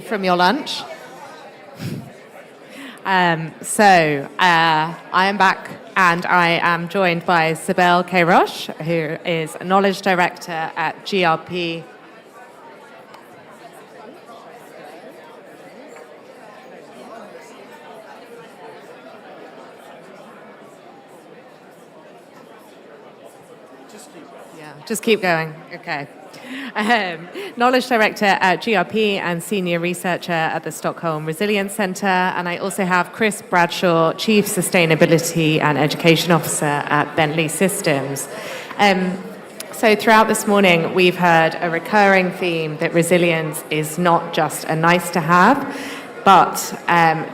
from your lunch. I am back and I am joined by Sibel Queiroz, who is a Knowledge Director at GRP. Just keep going. Okay. Knowledge Director at GRP and Senior Researcher at the Stockholm Resilience Centre. And I also have Chris Bradshaw, Chief Sustainability and Education Officer at Bentley Systems. So throughout this morning, we've heard a recurring theme that resilience is not just a nice to have, but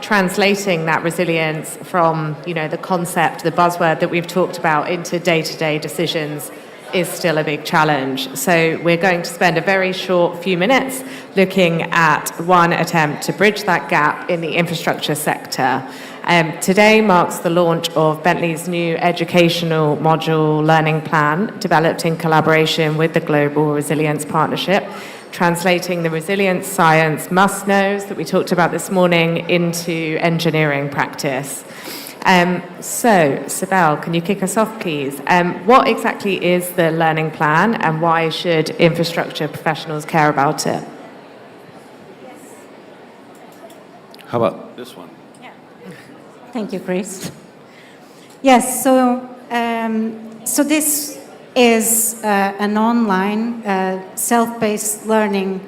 translating that resilience from, the concept, the buzzword that we've talked about into day-to-day decisions is still a big challenge. So we're going to spend a very short few minutes looking at one attempt to bridge that gap in the infrastructure sector. Today marks the launch of Bentley's new educational module learning plan, developed in collaboration with the Global Resilience Partnership, translating the resilience science must-knows that we talked about this morning into engineering practice. Sibel, can you kick us off, please? What exactly is the learning plan and why should infrastructure professionals care about it? How about this one? Yeah. Thank you, Chris. Yes, so this is an online self-paced learning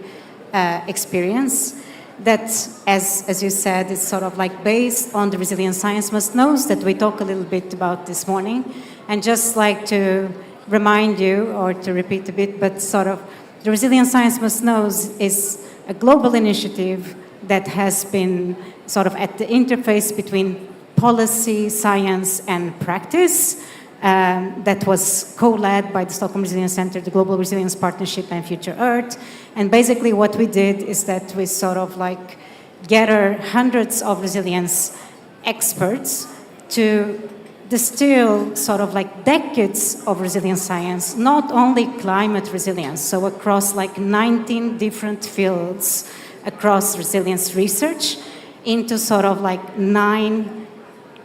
experience that, as you said, is sort of like based on the resilience science must-knows that we talk a little bit about this morning. And just like to remind you, or to repeat a bit, but sort of the resilience science must-knows is a global initiative that has been sort of at the interface between policy, science, and practice. That was co-led by the Stockholm Resilience Centre, the Global Resilience Partnership, and Future Earth. And basically what we did is that we sort of like gather hundreds of resilience experts to distill sort of like decades of resilience science, not only climate resilience, so across like 19 different fields across resilience research into sort of like 9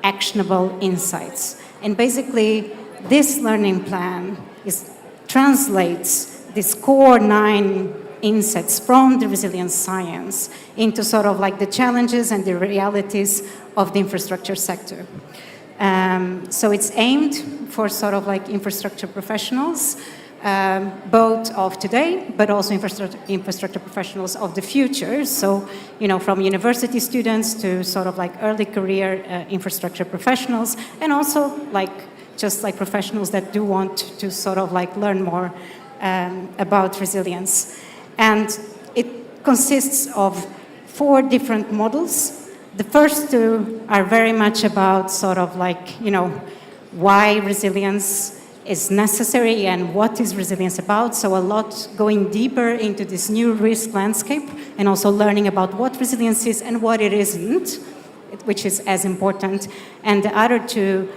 actionable insights. And basically, this learning plan translates these core 9 insights from the resilience science into sort of like the challenges and the realities of the infrastructure sector. So it's aimed for sort of like infrastructure professionals, both of today, but also infrastructure professionals of the future. So, from university students to sort of like early career infrastructure professionals, and also just like professionals that do want to sort of like learn more about resilience. And it consists of 4 different models. The first 2 are very much about sort of like, why resilience is necessary and what is resilience about. So a lot going deeper into this new risk landscape and also learning about what resilience is and what it isn't, which is as important. And the other 2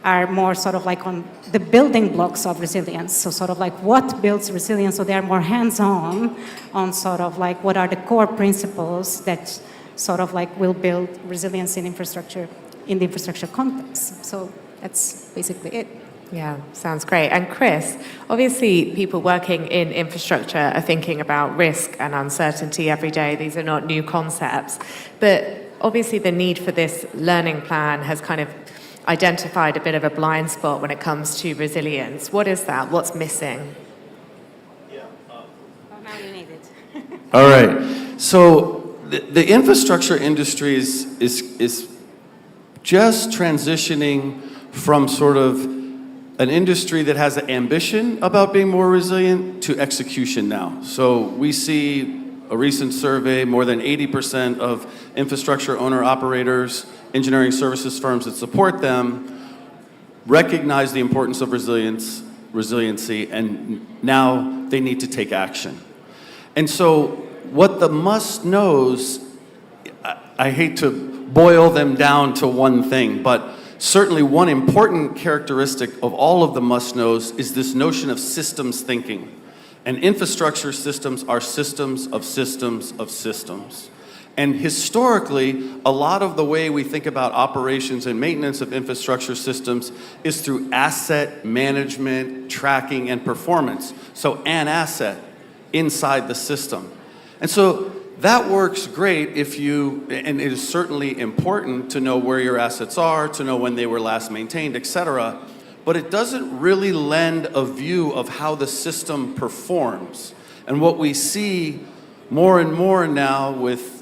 are more sort of like on the building blocks of resilience. So sort of like what builds resilience. So they are more hands-on on sort of like what are the core principles that sort of like will build resilience in the infrastructure context. So that's basically it. Yeah, sounds great. And Chris, obviously people working in infrastructure are thinking about risk and uncertainty every day. These are not new concepts. But obviously the need for this learning plan has kind of identified a bit of a blind spot when it comes to resilience. What is that? What's missing? Now you need it. All right. So the infrastructure industry is just transitioning from sort of an industry that has an ambition about being more resilient to execution now. So we see a recent survey, more than 80% of infrastructure owner-operators, engineering services firms that support them recognize the importance of resiliency, and now they need to take action. And so what the must-knows, I hate to boil them down to one thing, but certainly one important characteristic of all of the must-knows is this notion of systems thinking. And infrastructure systems are systems of systems of systems. And historically, a lot of the way we think about operations and maintenance of infrastructure systems is through asset management, tracking, and performance. So an asset inside the system. And so that works great if you, and it is certainly important to know where your assets are, to know when they were last maintained, et cetera, but it doesn't really lend a view of how the system performs. And what we see more and more now with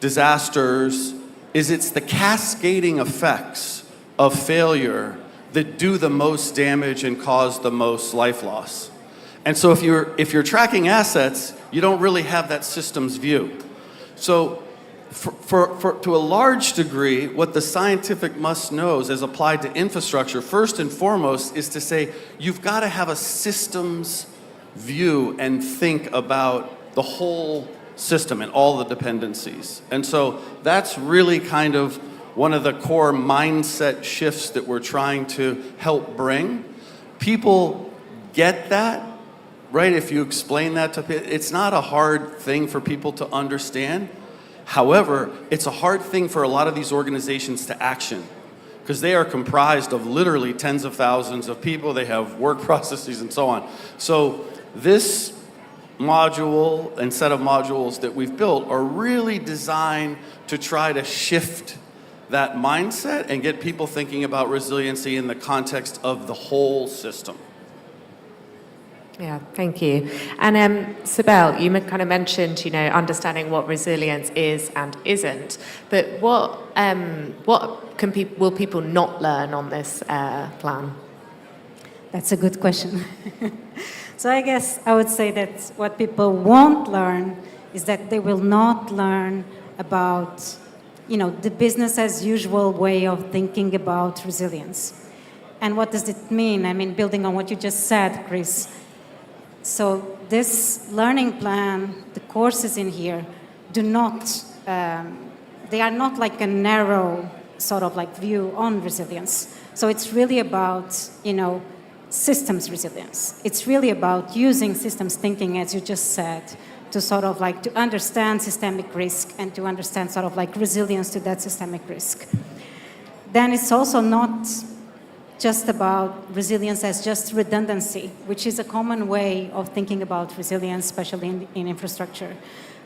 disasters is it's the cascading effects of failure that do the most damage and cause the most life loss. And so if you're tracking assets, you don't really have that systems view. So to a large degree, what the scientific must-knows as applied to infrastructure, first and foremost, is to say you've got to have a systems view and think about the whole system and all the dependencies. And so that's really kind of one of the core mindset shifts that we're trying to help bring. People get that, right? If you explain that to people, it's not a hard thing for people to understand. However, it's a hard thing for a lot of these organizations to action because they are comprised of literally tens of thousands of people. They have work processes and so on. So this module and set of modules that we've built are really designed to try to shift that mindset and get people thinking about resiliency in the context of the whole system. Yeah, thank you. And Sibel, you kind of mentioned, understanding what resilience is and isn't. But what will people not learn on this plan? That's a good question. So I guess I would say that what people won't learn is that they will not learn about, the business as usual way of thinking about resilience. And what does it mean? I mean, building on what you just said, Chris. So this learning plan, the courses in here, they are not like a narrow sort of like view on resilience. So it's really about, systems resilience. It's really about using systems thinking, as you just said, to sort of like to understand systemic risk and to understand sort of like resilience to that systemic risk. Then it's also not just about resilience as just redundancy, which is a common way of thinking about resilience, especially in infrastructure.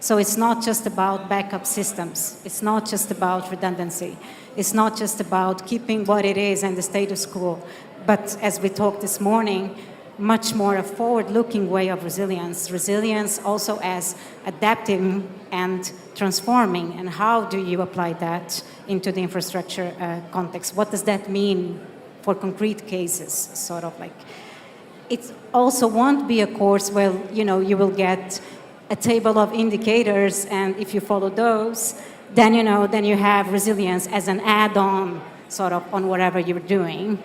So it's not just about backup systems. It's not just about redundancy. It's not just about keeping what it is and the status quo. But as we talked this morning, much more a forward-looking way of resilience. Resilience also as adapting and transforming. And how do you apply that into the infrastructure context? What does that mean for concrete cases, sort of like? It also won't be a course where, you will get a table of indicators, and if you follow those, then, then you have resilience as an add-on, sort of, on whatever you're doing.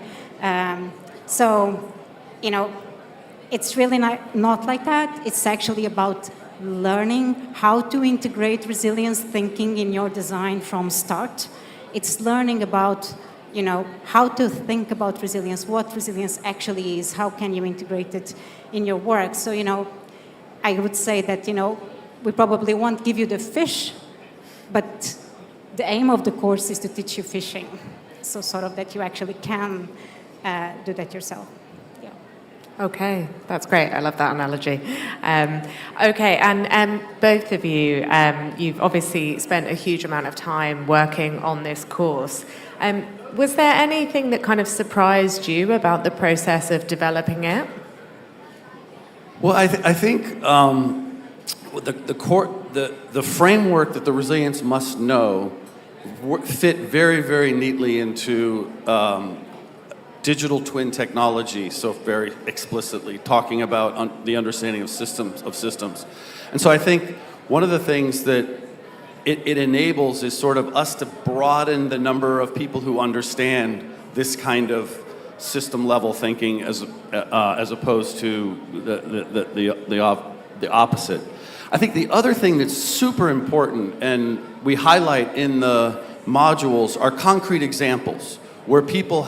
It's really not like that. It's actually about learning how to integrate resilience thinking in your design from start. It's learning about, how to think about resilience, what resilience actually is, how can you integrate it in your work. So, I would say that, we probably won't give you the fish, but the aim of the course is to teach you fishing. So sort of that you actually can do that yourself. Yeah. Okay, that's great. I love that analogy. Okay, and both of you, you've obviously spent a huge amount of time working on this course. Was there anything that kind of surprised you about the process of developing it? Well, I think the framework that the resilience must know fit very, very neatly into digital twin technology, so very explicitly, talking about the understanding of systems. And so I think one of the things that it enables is sort of us to broaden the number of people who understand this kind of system level thinking as opposed to the opposite. I think the other thing that's super important, and we highlight in the modules, are concrete examples where people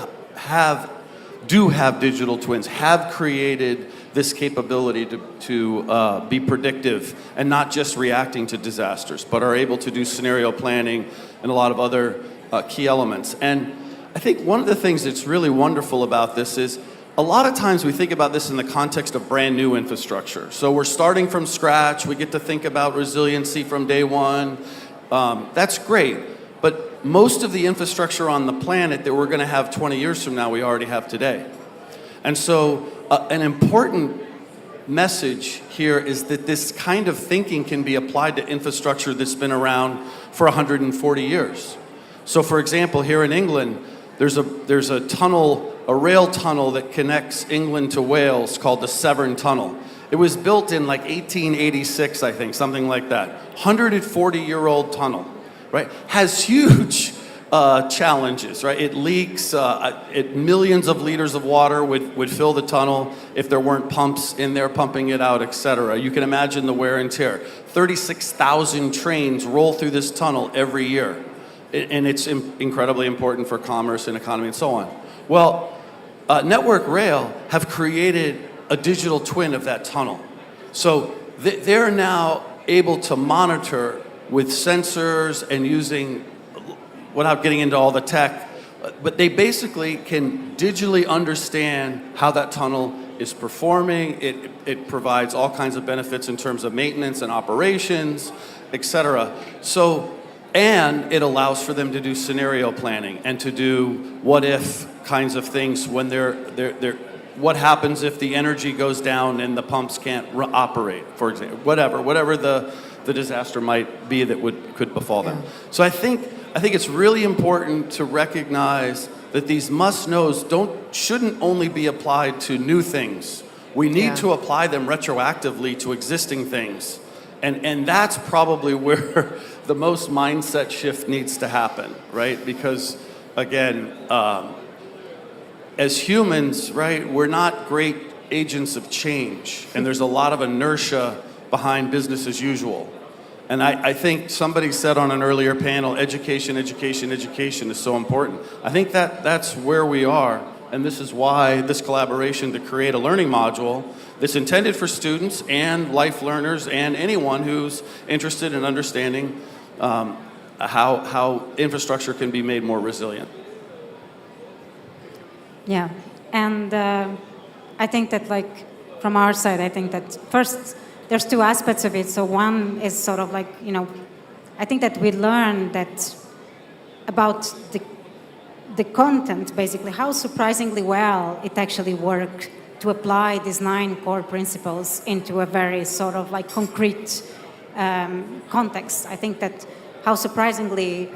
do have digital twins, have created this capability to be predictive and not just reacting to disasters, but are able to do scenario planning and a lot of other key elements. And I think one of the things that's really wonderful about this is a lot of times we think about this in the context of brand new infrastructure. So we're starting from scratch, we get to think about resiliency from day one. That's great, but most of the infrastructure on the planet that we're gonna have 20 years from now, we already have today. And so an important message here is that this kind of thinking can be applied to infrastructure that's been around for 140 years. So for example, here in England, there's a tunnel, a rail tunnel that connects England to Wales called the Severn Tunnel. It was built in like 1886, I think, something like that. 140-year-old tunnel, right? Has huge challenges, right? It leaks, millions of liters of water would fill the tunnel if there weren't pumps in there pumping it out, et cetera. You can imagine the wear and tear. 36,000 trains roll through this tunnel every year. And it's incredibly important for commerce and economy and so on. Well, Network Rail have created a digital twin of that tunnel. So they're now able to monitor with sensors and using, without getting into all the tech, but they basically can digitally understand how that tunnel is performing. It provides all kinds of benefits in terms of maintenance and operations, et cetera. And it allows for them to do scenario planning and to do what if kinds of things when what happens if the energy goes down and the pumps can't operate, for example, whatever the disaster might be that could befall them. So I think it's really important to recognize that these must-knows shouldn't only be applied to new things. We need to apply them retroactively to existing things. And that's probably where the most mindset shift needs to happen, right? Because, again, as humans, right, we're not great agents of change. And there's a lot of inertia behind business as usual. And I think somebody said on an earlier panel, education is so important. I think that's where we are. And this is why this collaboration to create a learning module that's intended for students and life learners and anyone who's interested in understanding how infrastructure can be made more resilient. Yeah, and I think that, like, from our side, I think that first, there's two aspects of it. So one is sort of like, I think that we learned that about the content, basically, how surprisingly well it actually worked to apply these 9 core principles into a very sort of like concrete context. I think that how surprisingly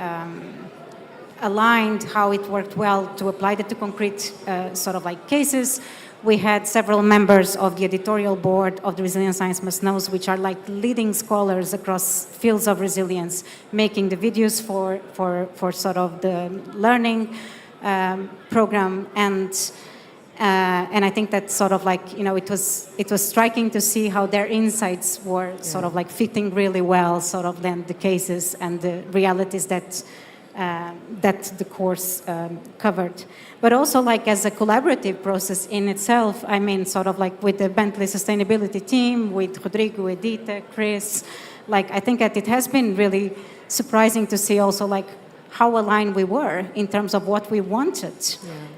aligned, how it worked well to apply that to concrete sort of like cases. We had several members of the editorial board of the Resilient Science Must Knows, which are like leading scholars across fields of resilience, making the videos for sort of the learning program. And I think that sort of like, it was striking to see how their insights were sort of like fitting really well, sort of then the cases and the realities that the course covered. But also, like, as a collaborative process in itself, I mean, sort of like with the Bentley sustainability team, with Rodrigo, Edita, Chris, like, I think that it has been really surprising to see also, like, how aligned we were in terms of what we wanted.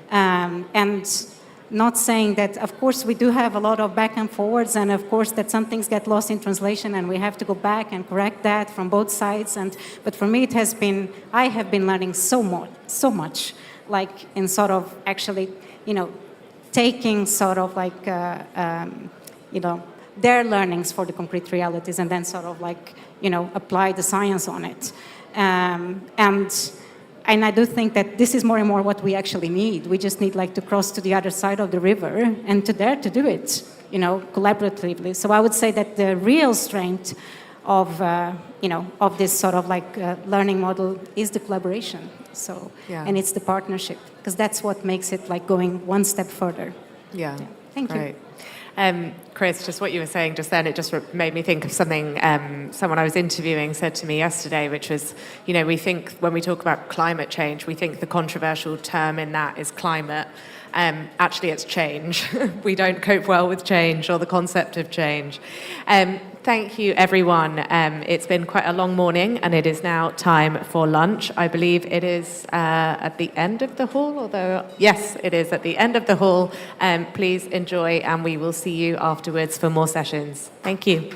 And not saying that, of course, we do have a lot of back and forwards, and of course that some things get lost in translation and we have to go back and correct that from both sides. But for me, I have been learning so much, like in sort of actually, taking sort of like, their learnings for the concrete realities and then sort of like, apply the science on it. And I do think that this is more and more what we actually need. We just need like to cross to the other side of the river and to dare to do it, collaboratively. So I would say that the real strength of, of this sort of like learning model is the collaboration. So, and it's the partnership, because that's what makes it like going one step further. Thank you. Chris, just what you were saying just then, it just made me think of something someone I was interviewing said to me yesterday, which was, we think when we talk about climate change, we think the controversial term in that is climate. Actually, it's change. We don't cope well with change or the concept of change. Thank you, everyone. It's been quite a long morning, and it is now time for lunch. I believe it is at the end of the hall, although, yes, it is at the end of the hall. Please enjoy, and we will see you afterwards for more sessions. Thank you.